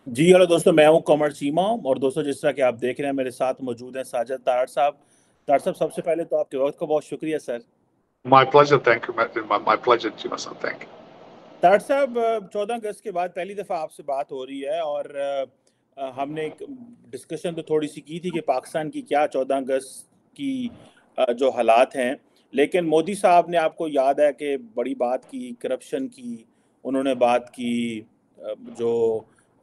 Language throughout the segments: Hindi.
जी हेलो दोस्तों, मैं हूं कमर चीमा। और दोस्तों, जिस तरह कि आप देख रहे हैं, मेरे साथ मौजूद हैं साजिद तारड़ साहब। तारड़ साहब, सबसे पहले तो आपके वक्त का बहुत शुक्रिया sir. My pleasure. Thank you. My pleasure, Jima. Thank you. Tarar साहब, 14 अगस्त के बाद पहली दफ़ा आपसे बात हो रही है। और हमने एक डिस्कशन तो थोड़ी सी की थी कि पाकिस्तान की क्या 14 अगस्त की जो हालात हैं। लेकिन मोदी साहब ने, आपको याद है कि बड़ी बात की करप्शन की। उन्होंने बात की जो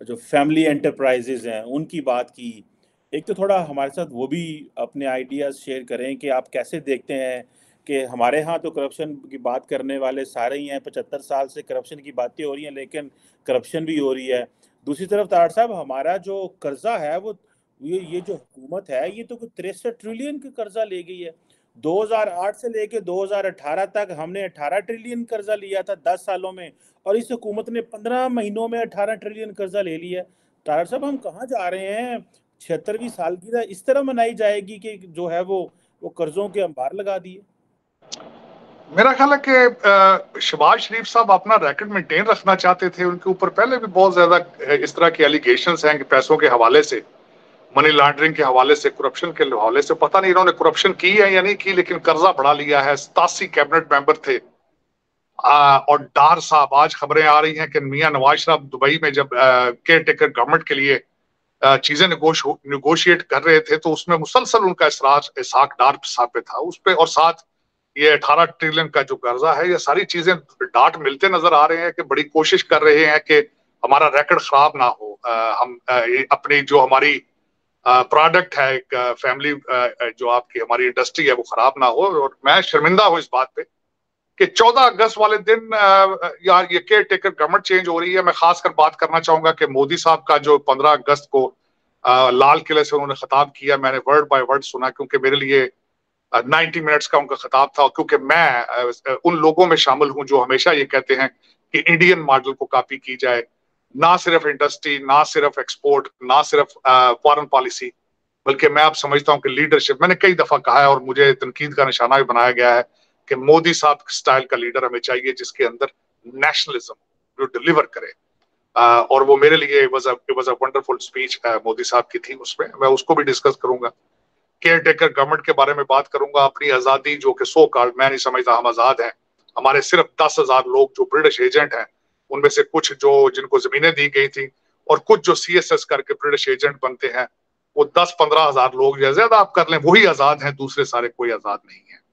जो फैमिली एंटरप्राइजेज हैं उनकी बात की। एक तो थोड़ा हमारे साथ वो भी अपने आइडियाज़ शेयर करें कि आप कैसे देखते हैं कि हमारे यहाँ तो करप्शन की बात करने वाले सारे ही हैं। 75 साल से करप्शन की बातें हो रही हैं, लेकिन करप्शन भी हो रही है। दूसरी तरफ तार साहब, हमारा जो कर्जा है वो ये जो हुकूमत है, ये तो 63 ट्रिलियन का कर्जा ले गई है। 2008 से लेके 2018 तक हमने 18 ट्रिलियन कर्जा लिया था 10 सालों में। और इस हुकूमत ने 15 महीनों में 18 ट्रिलियन कर्जा ले लिया है। तार साहब, हम कहाँ जा रहे हैं? 76वीं सालगिरह इस तरह मनाई जाएगी कि जो है वो कर्जों के अंबार लगा दिए। मेरा ख्याल है कि शहबाज शरीफ साहब अपना रैकेट मेंटेन रखना चाहते थे। उनके ऊपर पहले भी बहुत ज्यादा इस तरह के एलिगेशंस हैं कि पैसों के हवाले से, मनी लॉन्ड्रिंग के हवाले से, करप्शन के हवाले से। पता नहीं इन्होंने करप्शन की है या नहीं की, लेकिन कर्जा बढ़ा लिया है। 87 कैबिनेट मेंबर थे। और डार साहब, आज खबरें आ रही हैं कि मियां नवाज शरीफ दुबई में जब केयर टेकर गवर्नमेंट के लिए चीजें निगोशिएट कर रहे थे, तो उसमें मुसलसल उनका इसरार इसहाक डार साहब पे था उस पे। और साथ ये 18 ट्रिलियन का जो कर्जा है, ये सारी चीजें डांट मिलते नजर आ रहे हैं कि बड़ी कोशिश कर रहे हैं कि हमारा रिकॉर्ड खराब ना हो। हम अपनी जो हमारी प्रोडक्ट है, एक फैमिली जो आपकी हमारी इंडस्ट्री है, वो खराब ना हो। और मैं शर्मिंदा हूं इस बात पे कि 14 अगस्त वाले दिन यार ये केयर टेकर गवर्नमेंट चेंज हो रही है। मैं खासकर बात करना चाहूंगा कि मोदी साहब का जो 15 अगस्त को लाल किले से उन्होंने खिताब किया, मैंने वर्ड बाय वर्ड सुना, क्योंकि मेरे लिए 90 मिनट्स का उनका खिताब था। क्योंकि मैं उन लोगों में शामिल हूं जो हमेशा ये कहते हैं कि इंडियन मॉडल को कॉपी की जाए, ना सिर्फ इंडस्ट्री, ना सिर्फ एक्सपोर्ट, ना सिर्फ फॉरेन पॉलिसी, बल्कि मैं अब समझता हूं कि लीडरशिप। मैंने कई दफा कहा है और मुझे तनकीद का निशाना भी बनाया गया है कि मोदी साहब स्टाइल का लीडर हमें चाहिए, जिसके अंदर नेशनलिज्म जो डिलीवर करे। और वो मेरे लिए it was a wonderful speech Modi साहब की थी। उसमें मैं उसको भी डिस्कस करूंगा। केयर टेकर गवर्नमेंट के बारे में बात करूंगा। अपनी आजादी जो कि सो कॉल्ड, मैं नहीं समझता हम आजाद हैं। हमारे सिर्फ 10,000 लोग जो ब्रिटिश एजेंट हैं, उनमें से कुछ जो जिनको जमीनें दी गई थी, और कुछ जो CSS करके ब्रिटिश एजेंट बनते हैं, वो 10-15 हजार लोग या ज्यादा आप कर लें, वही आजाद हैं। दूसरे सारे कोई आजाद नहीं है।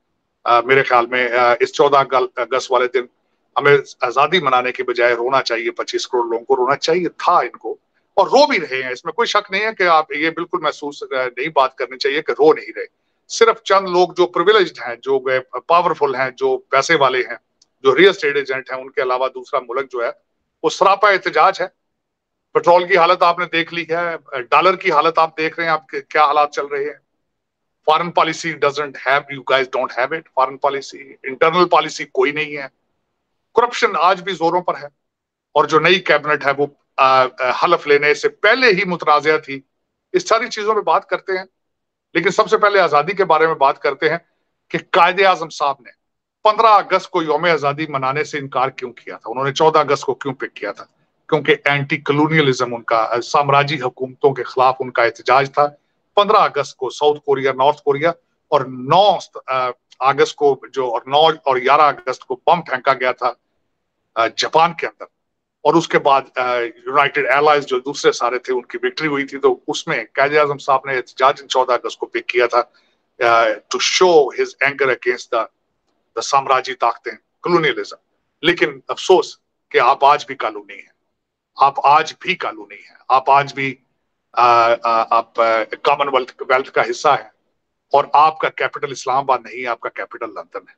मेरे ख्याल में इस 14 अगस्त वाले दिन हमें आजादी मनाने के बजाय रोना चाहिए। 25 करोड़ लोगों को रोना चाहिए था इनको, और रो भी रहे हैं। इसमें कोई शक नहीं है कि आप ये बिल्कुल महसूस नहीं बात करनी चाहिए कि रो नहीं रहे। सिर्फ चंद लोग जो प्रिविलेज्ड हैं, जो पावरफुल हैं, जो पैसे वाले हैं, जो रियल एस्टेट एजेंट हैं, उनके अलावा दूसरा मुल्क जो है वो सरापा एहतजाज है। पेट्रोल की हालत आपने देख ली है, डॉलर की हालत आप देख रहे हैं, आप क्या हालात चल रहे हैं। Foreign policy doesn't have, you guys don't have it. Foreign policy, internal policy कोई नहीं है। करप्शन आज भी जोरों पर है। और जो नई कैबिनेट है वो हलफ लेने से पहले ही मुतनाज़ा थी। इस सारी चीजों में बात करते हैं, लेकिन सबसे पहले आजादी के बारे में बात करते हैं कि कायदे आजम साहब ने 15 अगस्त को यौम आजादी मनाने से इनकार क्यों किया था। उन्होंने 14 अगस्त को क्यों पिक किया था? क्योंकि एंटी कलोनियलिज्म उनका, साम्राज्य हुकूमतों के खिलाफ उनका एहतजाज था। 15 अगस्त को साउथ कोरिया, नॉर्थ कोरिया, और 9 अगस्त को जो, और 9 और 11 अगस्त को बम फेंका गया था जापान के अंदर। और उसके बाद यूनाइटेड एलाइज जो दूसरे सारे थे, उनकी विक्ट्री हुई थी। तो उसमें कायदे आजम साहब ने एहतजाज 14 अगस्त को पिक किया था, to show his anger against the साम्राज्य ताकतें, कॉलोनियलिज्म। लेकिन अफसोस कि आप आज भी कानूनी हैं। आप आज भी कानूनी हैं। आप आज भी आप कॉमनवेल्थ का हिस्सा है। और आपका कैपिटल इस्लामाबाद नहीं है, आपका कैपिटल लंदन है।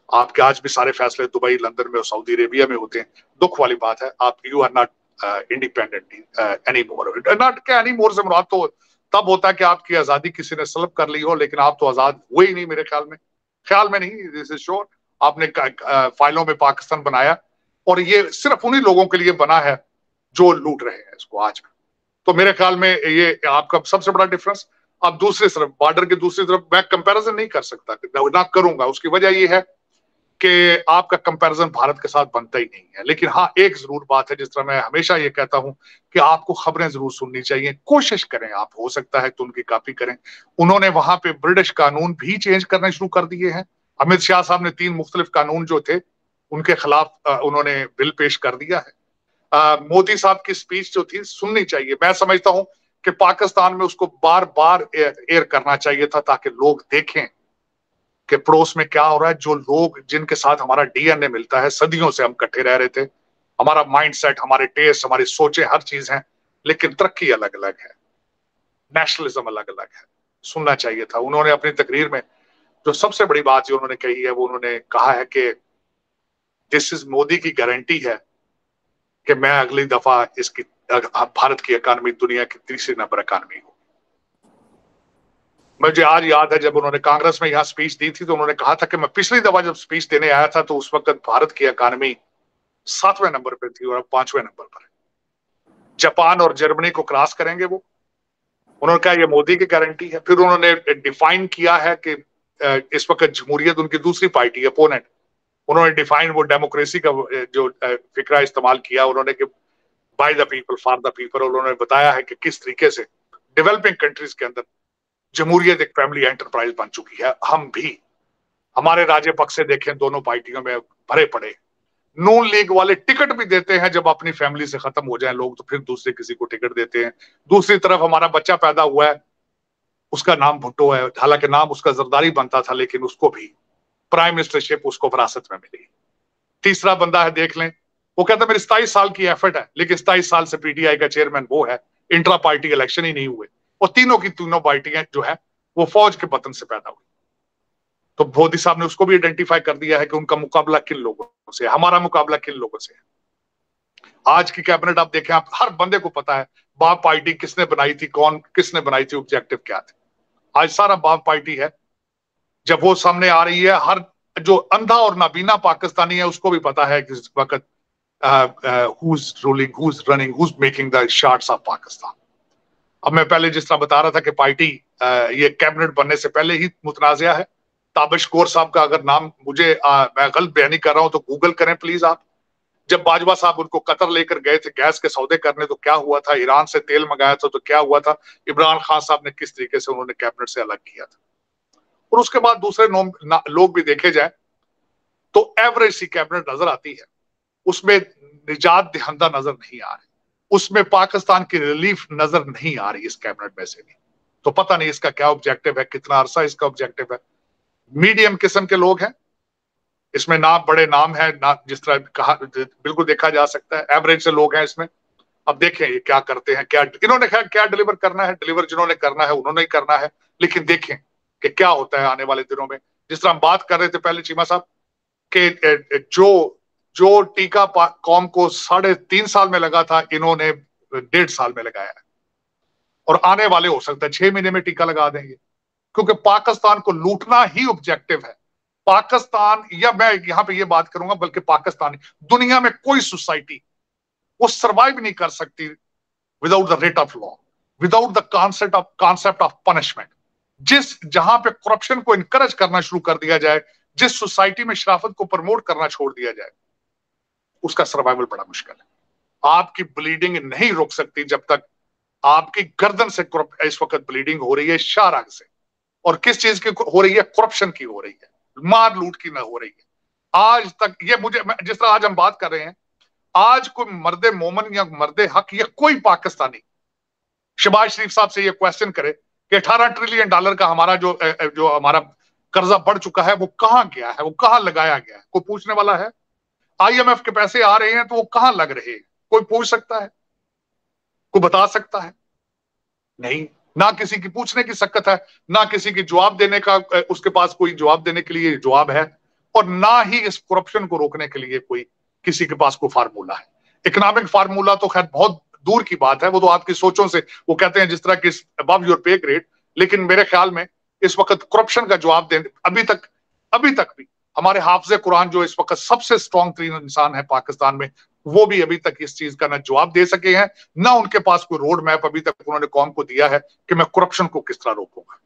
आपके आज भी सारे फैसले दुबई, लंदन में और सऊदी अरेबिया में होते हैं। दुख वाली बात है, आप you are not independent any more. Not क्या एनी मोर से मुराद तो तब होता है कि आपकी आजादी किसी ने सलब कर ली हो, लेकिन आप तो आजाद हुए ही नहीं मेरे ख्याल में नहीं, दिस इज श्योर। आपने फाइलों में पाकिस्तान बनाया, और ये सिर्फ उन्हीं लोगों के लिए बना है जो लूट रहे हैं इसको आज भी। तो मेरे ख्याल में ये आपका सबसे बड़ा डिफरेंस। अब दूसरी तरफ, बॉर्डर की दूसरी तरफ मैं कंपैरिजन नहीं कर सकता, ना करूंगा। उसकी वजह ये है कि आपका कंपैरिजन भारत के साथ बनता ही नहीं है। लेकिन हाँ, एक जरूर बात है, जिस तरह मैं हमेशा ये कहता हूं कि आपको खबरें जरूर सुननी चाहिए, कोशिश करें, आप हो सकता है तो उनकी कॉपी करें। उन्होंने वहां पे ब्रिटिश कानून भी चेंज करने शुरू कर दिए हैं। अमित शाह साहब ने 3 मुख्तलिफ कानून जो थे उनके खिलाफ उन्होंने बिल पेश कर दिया है। मोदी साहब की स्पीच जो थी सुननी चाहिए। मैं समझता हूं कि पाकिस्तान में उसको बार बार एयर करना चाहिए था, ताकि लोग देखें कि पड़ोस में क्या हो रहा है। जो लोग जिनके साथ हमारा डीएनए मिलता है, सदियों से हम इकट्ठे रह रहे थे, हमारा माइंडसेट, हमारे टेस्ट, हमारी सोचें, हर चीज है, लेकिन तरक्की अलग अलग है, नेशनलिज्म अलग अलग है। सुनना चाहिए था। उन्होंने अपनी तकरीर में जो सबसे बड़ी बात जो उन्होंने कही है, वो उन्होंने कहा है कि दिस इज मोदी की गारंटी है कि मैं अगली दफा इसकी भारत की इकानमी दुनिया की तीसरी नंबर इकानमी हूं। मुझे आज याद है जब उन्होंने कांग्रेस में यहाँ स्पीच दी थी, तो उन्होंने कहा था कि मैं पिछली दफा जब स्पीच देने आया था तो उस वक्त भारत की इकानमी 7वें नंबर पे थी और अब 5वें नंबर पर है। जापान और जर्मनी को क्रॉस करेंगे वो। उन्होंने कहा ये मोदी की गारंटी है। फिर उन्होंने डिफाइन किया है कि इस वक्त जमहूरियत उनकी दूसरी पार्टी है, अपोनेंट। उन्होंने डिफाइन वो डेमोक्रेसी का जो फिक्रा इस्तेमाल किया उन्होंने कि by the people for the people. उन्होंने बताया है कि किस तरीके से डेवलपिंग कंट्रीज के अंदर जमहूरियत एक फैमिली एंटरप्राइज बन चुकी है। हम भी, हमारे राज्य पक्ष से देखें, दोनों पार्टियों में भरे पड़े। नून लीग वाले टिकट भी देते हैं जब अपनी फैमिली से खत्म हो जाए लोग, तो फिर दूसरे किसी को टिकट देते हैं। दूसरी तरफ हमारा बच्चा पैदा हुआ है, उसका नाम भुट्टो है, हालांकि नाम उसका जरदारी बनता था, लेकिन उसको भी प्राइम मिनिस्टरशिप उसको विरासत में मिली। तीसरा बंदा है, देख लें, वो कहता है मेरी 27 साल की एफर्ट है, लेकिन 27 साल से पीटीआई का चेयरमैन वो है, इंट्रा पार्टी इलेक्शन ही नहीं हुए, और तीनों की तीनों पार्टियां जो है वो फौज के पतन से पैदा हुई। तो मोदी साहब ने उसको भी आइडेंटिफाई कर दिया है कि उनका मुकाबला किन लोगों से, हमारा मुकाबला किन लोगों से है। आज की कैबिनेट आप देखें, आप हर बंदे को पता है बाप पार्टी किसने बनाई थी, कौन किसने बनाई थी, ऑब्जेक्टिव क्या थे। आज सारा बाप पार्टी है। जब वो सामने आ रही है, हर जो अंधा और नाबीना पाकिस्तानी है उसको भी पता है कि इस वक्त who's ruling, who's running, who's making the shots of Pakistan. अब मैं पहले जिस तरह बता रहा था कि पार्टी ये कैबिनेट बनने से पहले ही मुतनाज़िया है। ताबिश कौर साहब का अगर नाम मैं गलत बयानी कर रहा हूं तो गूगल करें प्लीज आप। जब बाजवा साहब उनको कतर लेकर गए थे गैस के सौदे करने तो क्या हुआ था, ईरान से तेल मंगाया था तो क्या हुआ था, इमरान खान साहब ने किस तरीके से उन्होंने कैबिनेट से अलग किया था। और उसके बाद दूसरे लोग भी देखे जाए तो एवरेज सी कैबिनेट नजर आती है, उसमें निजात दहिंदा नजर नहीं आ रही, उसमें पाकिस्तान की रिलीफ नजर नहीं आ रही इस कैबिनेट में से भी। तो पता नहीं इसका क्या ऑब्जेक्टिव है, कितना अरसा इसका ऑब्जेक्टिव है। मीडियम किस्म के लोग हैं इसमें, ना बड़े नाम है ना, जिस तरह कहा बिल्कुल देखा जा सकता है एवरेज से लोग हैं इसमें। अब देखें ये क्या करते हैं, क्या इन्होंने क्या डिलीवर करना है, डिलीवर जिन्होंने करना है उन्होंने ही करना है, लेकिन देखें कि क्या होता है आने वाले दिनों में। जिस तरह हम बात कर रहे थे पहले चीमा साहब कि जो टीका कौम को 3.5 साल में लगा था, इन्होंने 1.5 साल में लगाया है, और आने वाले हो सकता है 6 महीने में टीका लगा देंगे, क्योंकि पाकिस्तान को लूटना ही ऑब्जेक्टिव है। पाकिस्तान, या मैं यहां पे ये बात करूंगा बल्कि पाकिस्तान, दुनिया में कोई सोसाइटी वो सर्वाइव नहीं कर सकती without the rate of law, without the concept of punishment. जहां पे करप्शन को इनकरेज करना शुरू कर दिया जाए, जिस सोसाइटी में शराफत को प्रमोट करना छोड़ दिया जाए, उसका सर्वाइवल बड़ा मुश्किल है। आपकी ब्लीडिंग नहीं रुक सकती जब तक आपकी गर्दन से इस वक्त ब्लीडिंग हो रही है शाहराग से, और किस चीज की हो रही है, करप्शन की हो रही है, मार लूट की ना हो रही है। आज तक ये जिस तरह आज हम बात कर रहे हैं, आज कोई मर्दे मोमन या मर्दे हक या कोई पाकिस्तानी शहबाज शरीफ साहब से ये क्वेश्चन करे कि 18 ट्रिलियन डॉलर का हमारा जो हमारा कर्जा बढ़ चुका है वो कहां गया है, वो कहां लगाया गया है, कोई पूछने वाला है? आईएमएफ के पैसे आ रहे हैं तो वो कहां लग रहे हैं, कोई पूछ सकता है, कोई बता सकता है? नहीं, ना किसी की पूछने की शक्कत है, ना किसी की जवाब देने का उसके पास कोई जवाब देने के लिए जवाब है, और ना ही इस करप्शन को रोकने के लिए कोई किसी के पास कोई फार्मूला है। इकोनॉमिक फार्मूला तो खैर बहुत दूर की बात है, वो तो आपकी सोचों से, वो कहते हैं जिस तरह की अबव योर पे ग्रेड, लेकिन मेरे ख्याल में इस वक्त करप्शन का जवाब देने अभी तक भी हमारे हाफिज़े कुरान जो इस वक्त सबसे स्ट्रॉन्ग तरीन इंसान है पाकिस्तान में, वो भी अभी तक इस चीज का ना जवाब दे सके हैं, ना उनके पास कोई रोड मैप अभी तक उन्होंने कौम को दिया है कि मैं करप्शन को किस तरह रोकूंगा।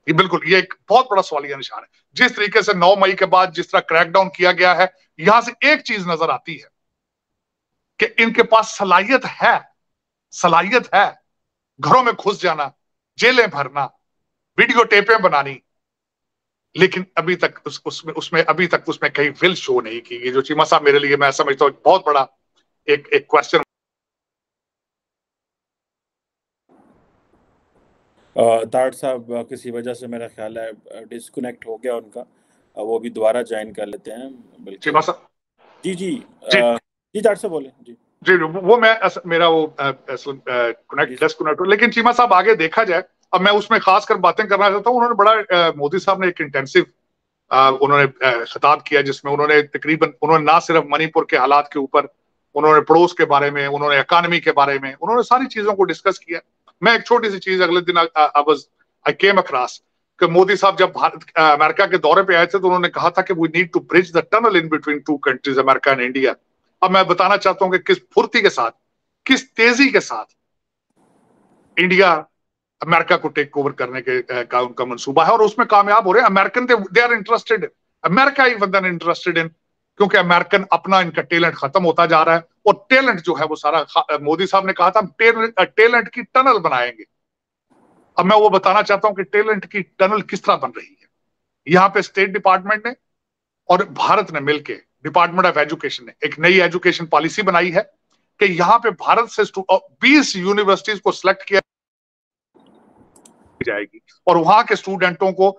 ये बिल्कुल, ये एक बहुत बड़ा सवालिया निशान है। जिस तरीके से 9 मई के बाद जिस तरह क्रैकडाउन किया गया है, यहां से एक चीज नजर आती है कि इनके पास सलाहियत है घरों में घुस जाना, जेलें भरना, वीडियो टेपें बनानी, लेकिन अभी तक उसमें अभी तक उसमें कहीं विल शो नहीं की। ये जो चीमा साहब, मेरे लिए मैं समझता हूँ बहुत बड़ा एक क्वेश्चन। तारड़ साहब किसी वजह से मेरा ख्याल है डिस्कनेक्ट हो गया उनका। वो भी दोबारा ज्वाइन कर लेते हैं। चीमा बिल्कुल। साहब जी जी। जी जी तारड़ साहब बोले जी। जी, वो मैं मेरा वो जी डिस्कनेक्ट हो, लेकिन चीमा साहब आगे देखा जाए, अब मैं उसमें खासकर बातें करना चाहता हूँ। उन्होंने बड़ा मोदी साहब ने एक इंटेंसिव उन्होंने खिताब किया, जिसमें उन्होंने तकरीबन उन्होंने ना सिर्फ मणिपुर के हालात के ऊपर, उन्होंने पड़ोस के बारे में, उन्होंने इकानमी के बारे में, उन्होंने सारी चीजों को डिस्कस किया। मैं एक छोटी सी चीज अगले दिन आई केम अक्रॉस कि मोदी साहब जब अमेरिका के दौरे पे आए थे तो उन्होंने कहा था कि we need to bridge the tunnel in between two countries, America and India. अब मैं बताना चाहता हूं कि किस फुर्ती के साथ, किस तेजी के साथ इंडिया अमेरिका को टेक ओवर करने का उनका मंसूबा है, और उसमें कामयाब हो रहे हैं। American they are interested, America even interested in, क्योंकि अमेरिकन अपना इनका टैलेंट खत्म होता जा रहा है, और टैलेंट जो है वो सारा, मोदी साहब ने कहा था टैलेंट की टनल बनाएंगे। अब मैं वो बताना चाहता हूं कि टैलेंट की टनल किस तरह बन रही है। यहाँ पे स्टेट डिपार्टमेंट ने और भारत ने मिलकर, डिपार्टमेंट ऑफ एजुकेशन ने एक नई एजुकेशन पॉलिसी बनाई है कि यहाँ पे भारत से 20 यूनिवर्सिटीज को सिलेक्ट किया जाएगी, और वहां के स्टूडेंटों को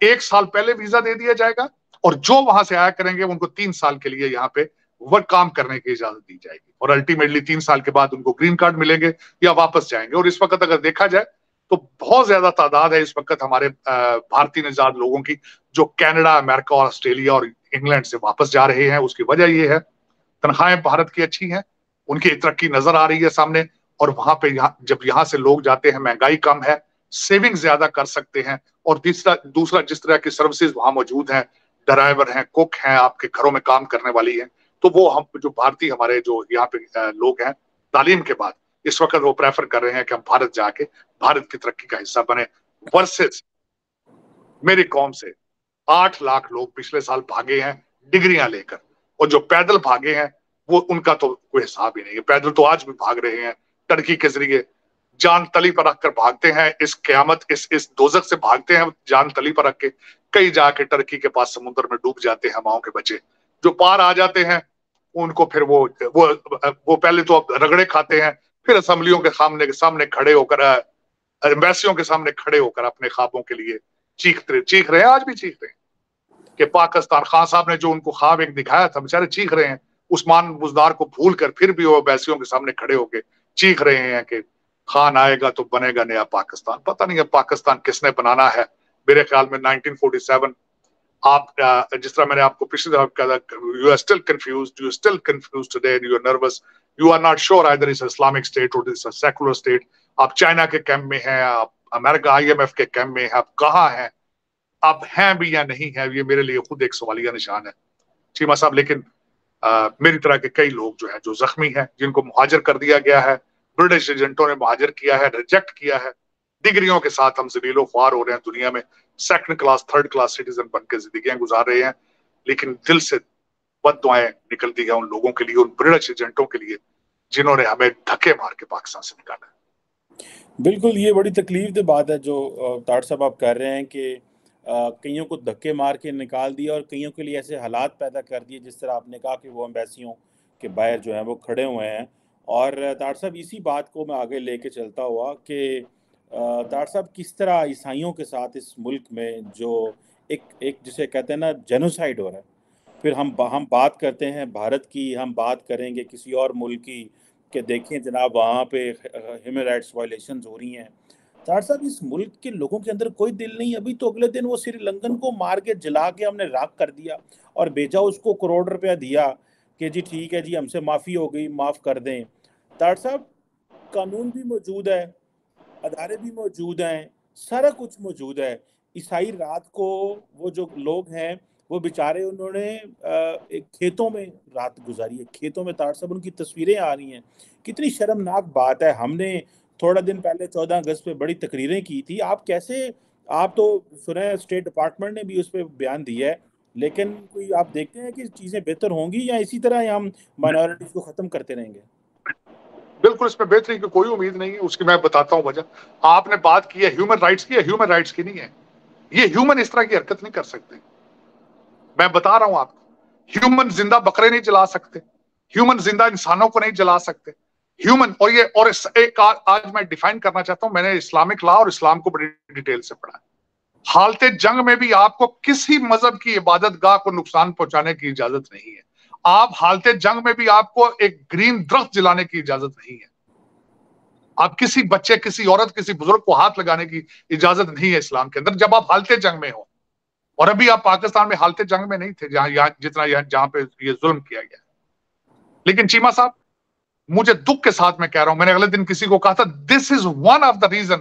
1 साल पहले वीजा दे दिया जाएगा, और जो वहां से आया करेंगे उनको 3 साल के लिए यहाँ पे वर्क काम करने की इजाजत दी जाएगी, और अल्टीमेटली 3 साल के बाद उनको ग्रीन कार्ड मिलेंगे या वापस जाएंगे। और इस वक्त अगर देखा जाए तो बहुत ज्यादा तादाद है इस वक्त हमारे भारतीय निजात लोगों की जो कनाडा, अमेरिका और ऑस्ट्रेलिया और इंग्लैंड से वापस जा रहे हैं। उसकी वजह यह है तनख्वाहें भारत की अच्छी हैं, उनकी तरक्की नजर आ रही है सामने, और वहां पे जब यहाँ से लोग जाते हैं, महंगाई कम है, सेविंग ज्यादा कर सकते हैं, और दूसरा जिस तरह की सर्विसेज वहां मौजूद हैं, ड्राइवर हैं, कुक हैं, आपके घरों में काम करने वाली हैं, तो वो हम जो भारतीय हमारे जो यहाँ पे लोग हैं, तालीम के बाद इस वक्त वो प्रेफर कर रहे हैं कि हम भारत जाके भारत की तरक्की का हिस्सा बने। वर्सेस मेरी कौम से 8 लाख लोग पिछले साल भागे हैं डिग्रियां लेकर, और जो पैदल भागे हैं वो उनका तो कोई हिसाब ही नहीं है। पैदल तो आज भी भाग रहे हैं टर्की के जरिए, जान तली पर रखकर भागते हैं, इस कयामत इस दोजख से भागते हैं जान तली पर रख के। कई जाके टर्की के पास समुद्र में डूब जाते हैं माओ के बच्चे। जो पार आ जाते हैं उनको फिर वो पहले तो रगड़े खाते हैं, फिर असेंबलियों के सामने खड़े होकर, एम्बेसियों के सामने खड़े होकर अपने ख्वाबों के लिए चीख रहे हैं, आज भी चीख रहे हैं कि पाकिस्तान, खान साहब ने जो उनको ख्वाब एक दिखाया था, बेचारे चीख रहे हैं उस्मान बुजदार को भूल कर, फिर भी वो बैसियों के सामने खड़े होकर चीख रहे हैं कि खान आएगा तो बनेगा नया पाकिस्तान। पता नहीं है पाकिस्तान किसने बनाना है। मेरे ख्याल में 1947, आप जिस तरह मैंने आपको पिछले दफा कहा था, you are still confused today and you are nervous, you are not sure either it's Islamic state और इट्स अ सेकुलर स्टेट। आप चाइना के कैंप में हैं, आप अमेरिका IMF के कैंप में हैं, आप कहाँ हैं, आप हैं भी या नहीं है, ये मेरे लिए खुद एक सवालिया निशान है चीमा साहब। लेकिन मेरी तरह के कई लोग जो है, जो जख्मी हैं, जिनको मुहाजिर कर दिया गया है, ब्रिटिश एजेंटों ने मुहाजिर किया है, रिजेक्ट किया है, डिग्रियों के साथ हम जलीलो ख्वार हो रहे हैं दुनिया में, second class third class citizen बन के जिंदगियां गुजार रहे हैं, लेकिन दिल से बद दुआएं निकलती है उन लोगों के लिए, उन ब्रिटिश एजेंटों के लिए जिन्होंने हमें धक्के मार के पाकिस्तान से निकाला है। बिल्कुल, ये बड़ी तकलीफ दे बात है जो तारड़ साहब आप कर रहे हैं कि कईयों को धक्के मार के निकाल दिया और कईयों के लिए ऐसे हालात पैदा कर दिए, जिस तरह आपने कहा कि वो एम्बेसियों के बाहर जो हैं वो खड़े हुए हैं। और तारड़ साहब इसी बात को मैं आगे लेके चलता हुआ कि तारड़ साहब किस तरह ईसाइयों के साथ इस मुल्क में जो एक एक जिसे कहते हैं ना जेनोसाइड हो रहा है। फिर हम बात करते हैं भारत की, हम बात करेंगे किसी और मुल्क की कि देखें जनाब वहाँ पे ह्यूमन राइट्स वायलेशंस हो रही हैं। तारड़ साहब इस मुल्क के लोगों के अंदर कोई दिल नहीं। अभी तो अगले दिन वो श्रीलंकन को मार के जला के हमने राख कर दिया और भेजा, उसको करोड़ रुपया दिया कि जी ठीक है जी हमसे माफ़ी हो गई, माफ़ कर दें। तारड़ साहब कानून भी मौजूद है, अदारे भी मौजूद हैं, सारा कुछ मौजूद है। ईसाई रात को वो जो लोग हैं वो बेचारे उन्होंने एक खेतों में रात गुजारी है, खेतों में। तारड़ साहब उनकी तस्वीरें आ रही हैं, कितनी शर्मनाक बात है। हमने थोड़ा दिन पहले 14 अगस्त पे बड़ी तकरीरें की थी। आप कैसे आप तो सुने हैं स्टेट डिपार्टमेंट ने भी उस पर बयान दिया है, लेकिन कोई आप देखते हैं कि चीजें बेहतर होंगी या इसी तरह हम माइनॉरिटीज को खत्म करते रहेंगे? बिल्कुल इसमें बेहतरी की कोई उम्मीद नहीं है। उसकी मैं बताता हूं वजह। आपने बात की है ह्यूमन राइट्स की, ह्यूमन राइट्स की नहीं है। ये ह्यूमन इस तरह की हरकत नहीं कर सकते। मैं बता रहा हूं आपको, ह्यूमन जिंदा बकरे नहीं जला सकते, ह्यूमन जिंदा इंसानों को नहीं जला सकते। ह्यूमन और ये और एक आज मैं डिफाइन करना चाहता हूं। मैंने इस्लामिक लॉ और इस्लाम को बड़ी डिटेल से पढ़ा। हालते जंग में भी आपको किसी मजहब की इबादत गाह को नुकसान पहुंचाने की इजाजत नहीं है। आप हालते जंग में भी आपको एक ग्रीन दरख्त जलाने की इजाजत नहीं है। आप किसी बच्चे, किसी औरत, किसी बुजुर्ग को हाथ लगाने की इजाजत नहीं है इस्लाम के अंदर, जब आप हालते जंग में हो। और अभी आप पाकिस्तान में हालते जंग में नहीं थे, जहां जितना जहां पे ये जुल्म किया गया। लेकिन चीमा साहब, मुझे दुख के साथ मैं कह रहा हूं, मैंने अगले दिन किसी को कहा था, this is one of the reason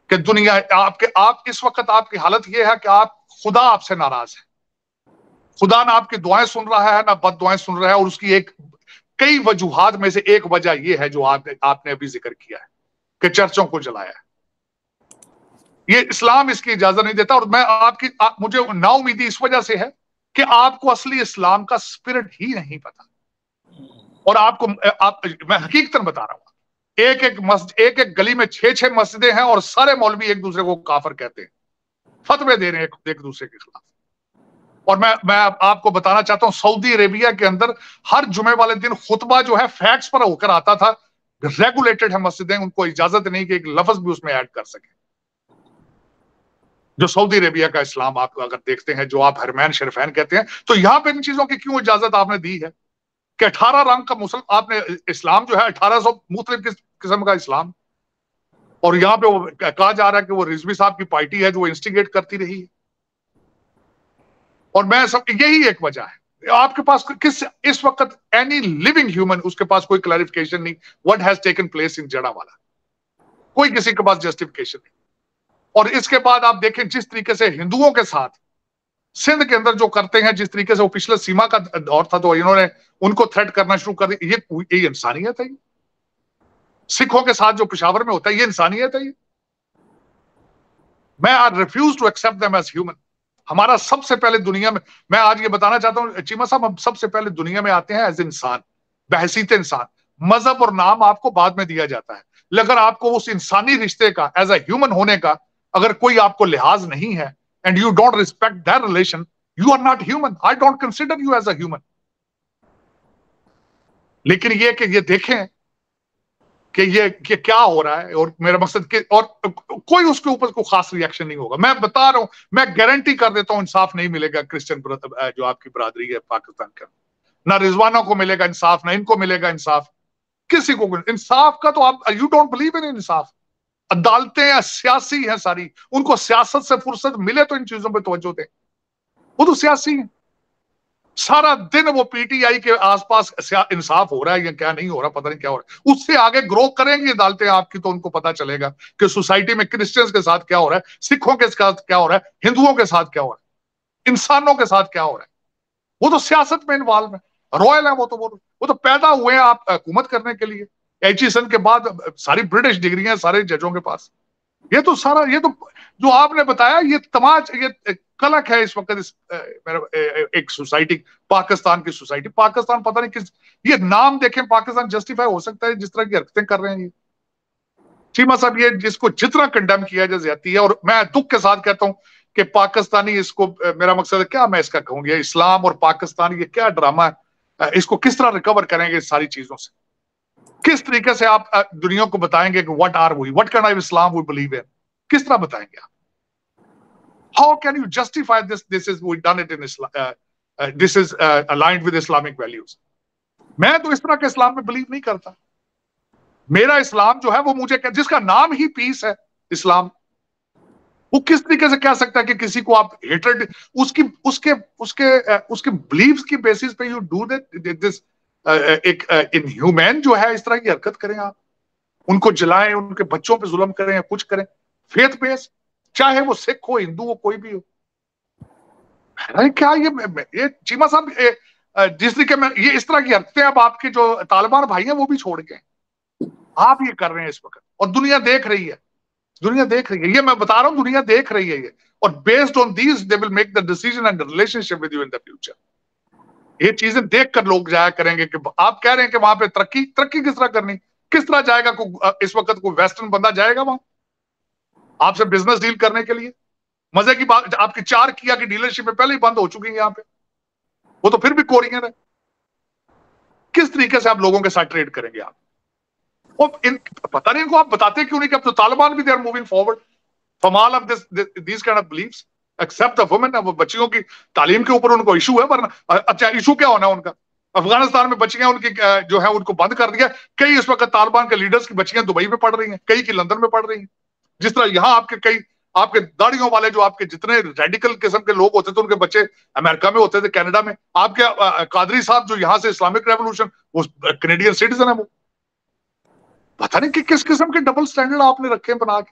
कि दुनिया आप इस वक्त आपकी हालत यह है कि आप खुदा आपसे नाराज है। खुदा ना आपकी दुआएं सुन रहा है, ना बद दुआएं सुन रहा है। और उसकी एक कई वजूहात में से एक वजह यह है जो आपने अभी जिक्र किया है कि चर्चों को जलाया है। ये इस्लाम इसकी इजाजत नहीं देता। और मैं मुझे नाउमीदी इस वजह से है कि आपको असली इस्लाम का स्पिरिट ही नहीं पता। और मैं हकीकतन बता रहा हूं, एक एक गली में 6-6 मस्जिदें हैं और सारे मौलवी एक दूसरे को काफिर कहते हैं, फतवे दे रहे हैं एक दूसरे के खिलाफ। और मैं आपको बताना चाहता हूं, सऊदी अरेबिया के अंदर हर जुमे वाले दिन खुतबा जो है फैक्ट्स पर होकर आता था। रेगुलेटेड है मस्जिदें, उनको इजाजत नहीं कि एक लफ्ज भी उसमें ऐड कर सके। जो सऊदी अरेबिया का इस्लाम आप अगर देखते हैं, जो आप हरमैन शरीफैन कहते हैं, तो यहां पर इन चीजों की क्यों इजाजत आपने दी है कि 18 रंग का मुस्लिम आपने इस्लाम जो है 1800 मुख्तलिफ किस्म का इस्लाम। और यहां पे वो कहा जा रहा है कि वो रिजवी साहब की पार्टी है जो इंस्टिगेट करती रही है। और मैं सब यही एक वजह है। आपके पास इस वक्त एनी लिविंग ह्यूमन, उसके पास कोई क्लैरिफिकेशन नहीं what has taken place in Jaranwala. कोई किसी के पास जस्टिफिकेशन नहीं। और इसके बाद आप देखें जिस तरीके से हिंदुओं के साथ सिंध के अंदर जो करते हैं, जिस तरीके से वो पिछले सीमा का दौर था तो इन्होंने उनको थ्रेट करना शुरू कर दिया। ये इंसानियत है? सिखों के साथ जो पेशावर में होता है, ये इंसानियत है? मैं I refuse to accept them as human. हमारा सबसे पहले दुनिया में, मैं आज ये बताना चाहता हूं चीमा साहब, हम सबसे पहले दुनिया में आते हैं एज इंसान, बहसीत इंसान। मजहब और नाम आपको बाद में दिया जाता है। लेकिन आपको उस इंसानी रिश्ते का, एज ए ह्यूमन होने का अगर कोई आपको लिहाज नहीं है, and you don't respect that relation, you are not human. I don't consider you as a human. लेकिन ये देखें कि ये क्या हो रहा है। और मेरा मकसद कि और कोई उसके ऊपर कोई खास रिएक्शन नहीं होगा। मैं बता रहा हूं, मैं गारंटी कर देता हूं, इंसाफ नहीं मिलेगा क्रिश्चियन जो आपकी बरादरी है पाकिस्तान का। ना रिजवानों को मिलेगा इंसाफ, ना इनको मिलेगा इंसाफ, किसी को इंसाफ का। तो आप यू डोंट बिलीव इन इंसाफ। अदालतें सियासी हैं सारी, उनको सियासत से फुर्सत मिले तो इन चीजों पर तवज्जो दें। वो तो सियासी है। सारा दिन वो पीटीआई के आसपास इंसाफ हो रहा है या क्या नहीं हो रहा, पता नहीं क्या हो रहा है। उससे आगे ग्रो करेंगी अदालतें आपकी तो उनको पता चलेगा कि सोसाइटी में क्रिश्चियंस के साथ क्या हो रहा है, सिखों के साथ क्या हो रहा है, हिंदुओं के साथ क्या हो रहा है, इंसानों के साथ क्या हो रहा है। वो तो सियासत में इन्वॉल्व है, रॉयल है। वो तो पैदा हुए हैं आप हुकूमत करने के लिए। एचईसन के बाद सारी ब्रिटिश डिग्रियां सारे जजों के पास। ये तो जो आपने बताया, ये कलक है इस वक्त एक सोसाइटी, पाकिस्तान की सोसाइटी। पाकिस्तान पता नहीं किस, ये नाम देखें, पाकिस्तान जस्टिफाई हो सकता है जिस तरह की हरकतें कर रहे हैं ये चीमा साहब। ये जिसको जितना कंडेम किया जाती है, और मैं दुख के साथ कहता हूं कि पाकिस्तानी इसको, मेरा मकसद क्या मैं इसका कहूंगी, इस्लाम और पाकिस्तान ये क्या ड्रामा है, इसको किस तरह रिकवर करेंगे इस सारी चीजों से। किस तरीके से आप दुनिया को बताएंगे कि what kind of Islam we believe in, किस तरह बताएंगे आप? How can you justify this is we done it in this is aligned with Islamic values. मैं तो इस तरह के इस्लाम में बिलीव नहीं करता। मेरा इस्लाम जो है वो मुझे, जिसका नाम ही पीस है इस्लाम, वो किस तरीके से कह सकता है कि किसी को आप हेट्रेड उसके बिलीव्स की बेसिस पे यू डू दिस। एक इनह्यूमैन जो है इस तरह की हरकत करें आप, उनको जलाएं, उनके बच्चों पे जुल्म करें या कुछ करें, फेथ बेस, चाहे वो सिख हो, हिंदू हो, कोई भी हो। क्या ये चीमा साहब, जिस तरीके में ये इस तरह की हरकतें अब आपके जो तालिबान भाई हैं वो भी छोड़ गए, आप ये कर रहे हैं इस वक्त और दुनिया देख रही है। दुनिया देख रही है, ये मैं बता रहा हूं, दुनिया देख रही है ये, और based on these they will make the decision and relationship with you in the future. ये चीजें देखकर लोग जाया करेंगे कि आप कह रहे हैं कि वहां पे तरक्की, तरक्की किस तरह करनी, किस तरह जाएगा इस वक्त कोई वेस्टर्न बंदा जाएगा वहां आपसे बिजनेस डील करने के लिए? मजे की बात, आपकी 4 किया की डीलरशिप में पहले ही बंद हो चुकी है यहाँ पे, वो तो फिर भी कोरियन है। किस तरीके से आप लोगों के साथ ट्रेड करेंगे आप? और पता नहीं इनको आप बताते क्यों नहीं कि अब तो तालिबान भी they are moving forward from all of this kind of believes except the women. अब बच्चियों की तालीम के ऊपर उनको इशू है, वरना अच्छा इशू क्या होना है उनका? अफगानिस्तान में बच्चियां उनकी जो है उनको बंद कर दिया। कई इस वक्त तालिबान के लीडर्स की बच्चियां दुबई में पढ़ रही हैं, कई की लंदन में पढ़ रही हैं। जिस तरह यहाँ आपके कई आपके दाढ़ियों वाले जो आपके जितने रेडिकल किस्म के लोग होते थे उनके बच्चे अमेरिका में होते थे, कनाडा में। आपके कादरी साहब जो यहाँ से इस्लामिक रेवोल्यूशन, वो कैनेडियन सिटीजन है। वो पता नहीं कि किस किस्म के डबल स्टैंडर्ड आपने रखे बना के,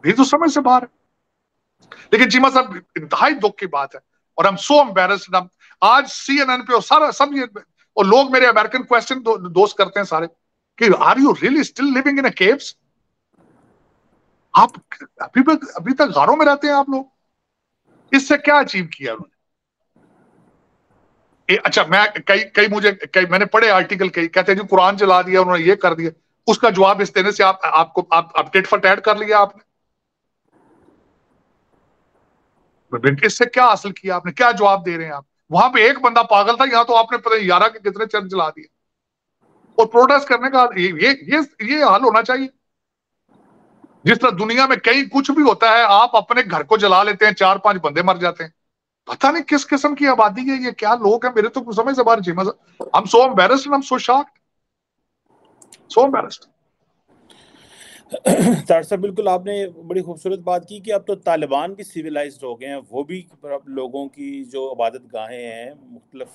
भी तो समझ से बाहर है। लेकिन चीमा साहब इंतहाई दुख की बात है, और आई एम सो एम्बैरेस्ड। आज CNN पे और सारा सब ये, और लोग मेरे अमेरिकन क्वेश्चन दोस्त करते हैं सारे कि are you really still living in a caves? आप अभी तक गारों में रहते हैं आप लोग? इससे क्या अचीव किया उन्होंने? अच्छा, मैं कई मैंने पढ़े आर्टिकल, कई कहते हैं जी कुरान जला दिया उन्होंने, ये कर दिया। उसका जवाब इस देने से आप टिट फॉर टैट कर लिया आपने। इससे क्या हासिल किया आपने? क्या जवाब दे रहे हैं आप? वहां पे एक बंदा पागल था, यहाँ तो आपने पता नहीं 11 के कितने चर्च जला दिए। और प्रोटेस्ट करने का ये हाल होना चाहिए। जिस तरह दुनिया में कहीं कुछ भी होता है, आप अपने घर को जला लेते हैं, 4-5 बंदे मर जाते हैं। पता नहीं किस किस्म की आबादी है ये, क्या लोग हैं, मेरे तो समझ से बाहर। जी I am so embarrassed and I am so shocked, so embarrassed. तार साहब, बिल्कुल आपने बड़ी खूबसूरत बात की कि अब तो तालिबान भी सिविलाइज्ड हो गए हैं। वो भी अब लोगों की जो इबादत गाहें हैं, मुख्तलिफ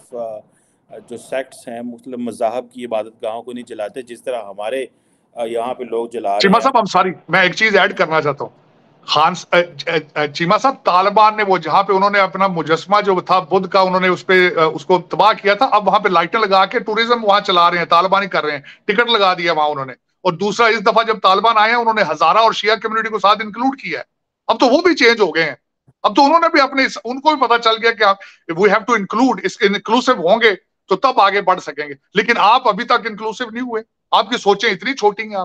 जो सेक्ट्स हैं, मुख्तलिफ मज़ाहब की इबादत गाहों को नहीं जलाते जिस तरह हमारे यहाँ पे लोग जला रहे चीमा हैं। साहब, I'm sorry, मैं एक चीज ऐड करना चाहता हूँ। चीमा साहब, तालिबान ने वो जहां पे उन्होंने अपना मुजस्मा जो था बुद्ध का, उन्होंने उसको तबाह किया था, अब वहां पे लाइटें लगा के टूरिज्म वहां चला रहे हैं, तालिबान ही कर रहे हैं, टिकट लगा दिया वहां उन्होंने। और दूसरा, इस दफा जब तालिबान आए हैं उन्होंने हजारा और शिया कम्युनिटी को साथ इंक्लूड किया है। अब तो वो भी चेंज हो गए हैं। अब तो उन्होंने भी उनको भी पता चल गया कि we have to include, inclusive होंगे तो तब आगे बढ़ सकेंगे। लेकिन आप अभी तक इंक्लूसिव नहीं हुए, आपकी सोचें इतनी छोटी हैं।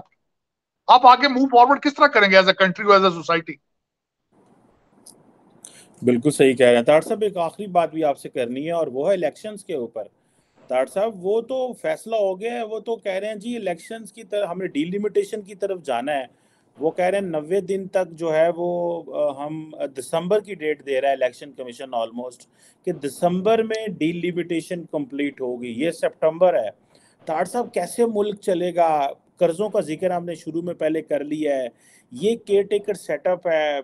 आप आगे मूव फॉरवर्ड किस तरह करेंगे as a country, as a society? बिल्कुल सही कह रहे हैं तार साहब। एक आखिरी बात भी आपसे करनी है और वो है इलेक्शंस के ऊपर। तार साहब, वो तो फैसला हो गया है, वो तो कह रहे हैं जी इलेक्शंस की तरफ, हमें डीलिमिटेशन की तरफ जाना है। वो कह रहे हैं 90 दिन तक जो है वो हम दिसंबर की डेट दे रहा है इलेक्शन कमीशन ऑलमोस्ट, कि दिसंबर में डीलिमिटेशन कंप्लीट होगी। ये सितंबर है। तार साहब, कैसे मुल्क चलेगा? कर्जों का जिक्र आपने शुरू में पहले कर लिया है। ये केयर टेकर सेटअप है,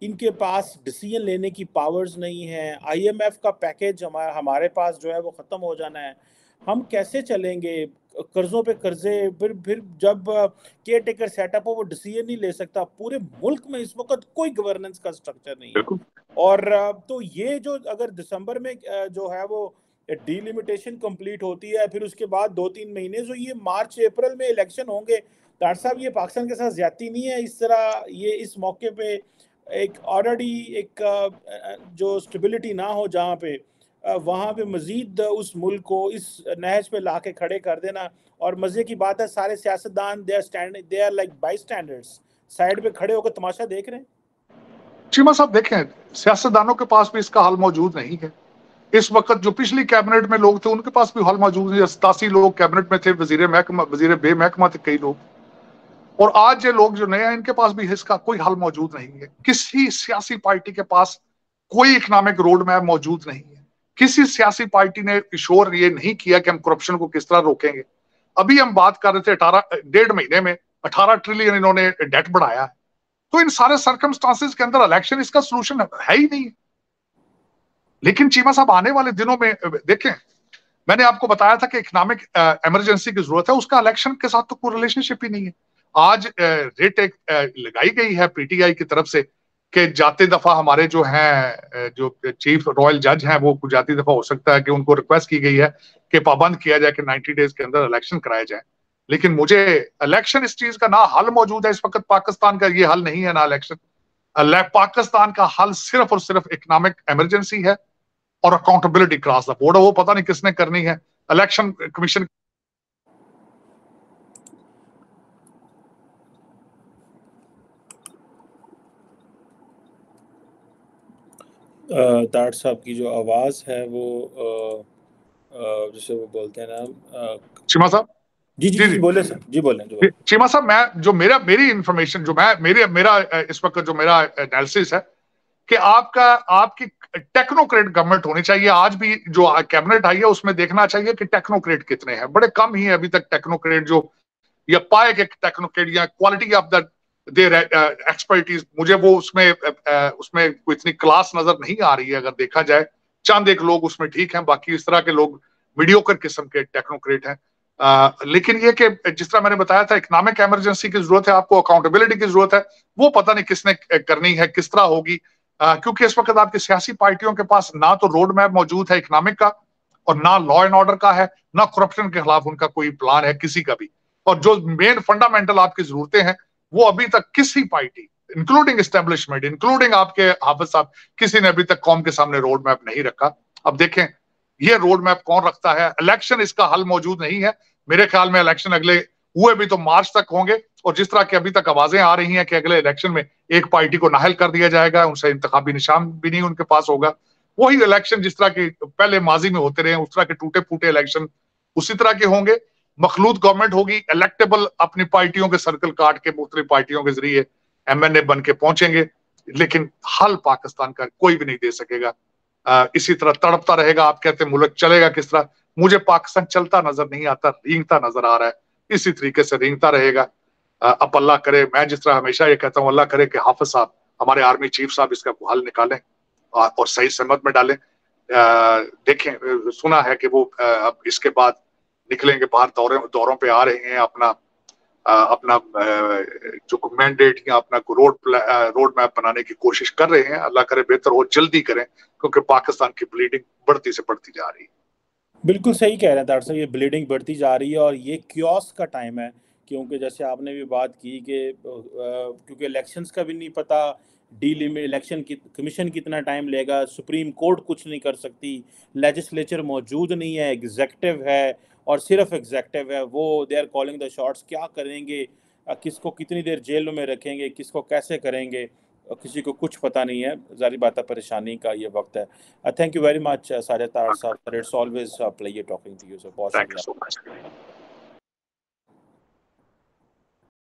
इनके पास डिसीजन लेने की पावर्स नहीं है। IMF का पैकेज हमारे पास जो है वो ख़त्म हो जाना है। हम कैसे चलेंगे? कर्जों पे कर्जे, फिर जब केयर टेकर सेटअप हो वो डिसीजन नहीं ले सकता। पूरे मुल्क में इस वक्त कोई गवर्नेंस का स्ट्रक्चर नहीं है। और तो ये जो अगर दिसंबर में जो है वो डीलिमिटेशन कंप्लीट होती है, फिर उसके बाद 2-3 महीने जो ये मार्च अप्रैल में इलेक्शन होंगे, डॉक्टर साहब ये पाकिस्तान के साथ ज्यादती नहीं है? इस तरह ये इस मौके पे एक ऑलरेडी एक जो स्टेबिलिटी ना हो जहाँ पे, वहाँ पे मजीद उस मुल्क को इस नहज पे ला के खड़े कर देना। और मजे की बात है, सारे सियासतदान they are like by standards, side पे खड़े होकर तमाशा देख रहे हैं। चीमा साहब देखें, सियासतदानों के पास भी इसका हल मौजूद नहीं है। इस वक्त जो पिछली कैबिनेट में लोग थे उनके पास भी हल मौजूद नहीं है। 87 लोग कैबिनेट में थे, वजीर महकमा, वजीर बे महकमा थे कई लोग। और आज ये लोग जो नए हैं इनके पास भी इसका कोई हल मौजूद नहीं है। किसी सियासी पार्टी के पास कोई इकोनॉमिक रोड मैप मौजूद नहीं है। किसी सियासी पार्टी ने इंश्योर ये नहीं किया कि हम करप्शन को किस तरह रोकेंगे। अभी हम बात कर रहे थे 1.5 महीने में 18 ट्रिलियन इन्होंने डेट बढ़ाया। तो इन सारे सर्कमस्टांसेस के अंदर इलेक्शन इसका सोल्यूशन है ही नहीं। लेकिन चीमा साहब, आने वाले दिनों में देखें, मैंने आपको बताया था कि इकोनॉमिक इमरजेंसी की जरूरत है, उसका इलेक्शन के साथ तो कोई रिलेशनशिप ही नहीं है। आज रेट एक लगाई गई है PTI की तरफ से कि जाते दफा हमारे जो हैं जो चीफ रॉयल जज हैं वो जाती दफा हो सकता है कि उनको रिक्वेस्ट की गई है कि पाबंद किया जाए कि 90 डेज के अंदर इलेक्शन कराए जाए। लेकिन मुझे इलेक्शन इस चीज का ना हल मौजूद है इस वक्त पाकिस्तान का, ये हल नहीं है ना इलेक्शन। पाकिस्तान का हल सिर्फ और सिर्फ इकोनॉमिक इमरजेंसी है और अकाउंटेबिलिटी क्रॉस द बॉर्डर, वो पता नहीं किसने करनी है। इलेक्शन कमीशन तार साहब की जो आवाज़ है वो जैसे वो बोलते हैं ना। चीमा साहब, जी जी जी जी जी बोले सर, जी बोलें जो। चीमा साहब, मैं जो मेरी इंफॉर्मेशन जो मैं मेरे मेरा इस वक्त जो मेरा एनालिसिस है कि आपकी टेक्नोक्रेट गवर्नमेंट होनी चाहिए। आज भी जो कैबिनेट आई है उसमें देखना चाहिए कि टेक्नोक्रेट कितने हैं। बड़े कम ही है अभी तक टेक्नोक्रेट जो, या पाए के टेक्नोक्रेट या quality of the their expertise, मुझे वो उसमें कोई इतनी क्लास नजर नहीं आ रही है अगर देखा जाए। चंद एक लोग उसमें ठीक हैं, बाकी इस तरह के लोग मीडियोकर किस्म के टेक्नोक्रेट हैं। लेकिन ये कि जिस तरह मैंने बताया था, इकोनॉमिक इमरजेंसी की जरूरत है, आपको अकाउंटेबिलिटी की जरूरत है, वो पता नहीं किसने करनी है, किस तरह होगी। क्योंकि इस वक्त आपकी सियासी पार्टियों के पास ना तो रोड मैप मौजूद है इकोनॉमिक का, और ना लॉ एंड ऑर्डर का है, ना करप्शन के खिलाफ उनका कोई प्लान है किसी का भी। और जो मेन फंडामेंटल आपकी जरूरतें हैं वो अभी तक किसी पार्टी, इंक्लूडिंग एस्टेब्लिशमेंट, इंक्लूडिंग आपके हाफिज साहब, किसी ने अभी तक कौम के सामने रोड मैप नहीं रखा। अब देखें ये रोड मैप कौन रखता है। इलेक्शन इसका हल मौजूद नहीं है मेरे ख्याल में। इलेक्शन अगले हुए भी तो मार्च तक होंगे, और जिस तरह की अभी तक आवाजें आ रही हैं कि अगले इलेक्शन में एक पार्टी को नाहल कर दिया जाएगा, उनसे इंतखाबी निशान भी नहीं उनके पास होगा, वही इलेक्शन जिस तरह के पहले माजी में होते रहे उस तरह के टूटे फूटे इलेक्शन उसी तरह के होंगे। मखलूत गवर्नमेंट होगी, इलेक्टेबल अपनी पार्टियों के सर्कल काट के मुख्तलिफ पार्टियों के जरिए एमएनए बन के पहुंचेंगे, लेकिन हल पाकिस्तान का कोई भी नहीं दे सकेगा। इसी तरह तड़पता रहेगा। आप कहते हैं मुल्क चलेगा किस तरह, मुझे पाकिस्तान चलता नजर नहीं आता, रेंगता नजर आ रहा है। इसी तरीके से रेंगता रहेगा। अब अल्लाह करे, मैं जिस तरह हमेशा ये कहता हूँ, अल्लाह करे कि हाफिज साहब, हमारे आर्मी चीफ साहब इसका हल निकालें और सही सहमत में डालें। देखें, सुना है कि वो अब इसके बाद निकलेंगे बाहर, दौरों पे आ रहे हैं, अपना जो मैंडेट या अपना रोड मैप बनाने की कोशिश कर रहे हैं। अल्लाह करे बेहतर हो, जल्दी करें, क्योंकि पाकिस्तान की ब्लीडिंग बढ़ती से बढ़ती जा रही है। बिल्कुल सही कह रहे हैं तार साहब, ये ब्लीडिंग बढ़ती जा रही है और ये क्योस का टाइम है। क्योंकि जैसे आपने भी बात की कि क्योंकि इलेक्शंस का भी नहीं पता, डीलिमिट इलेक्शन की कमीशन कितना टाइम लेगा, सुप्रीम कोर्ट कुछ नहीं कर सकती, लेजिस्लेचर मौजूद नहीं है, एग्जेक्टिव है और सिर्फ एग्जेक्टिव है, वो they are calling the shots. क्या करेंगे, किसको कितनी देर जेल में रखेंगे, किसको कैसे करेंगे, किसी को कुछ पता नहीं है। ज़ाहिर बात है, परेशानी का ये वक्त है। Thank you very much, Sajid Tar Sahab. It's always a pleasure talking to you. So, बहुत थैंक यू शुक्रिया। So much.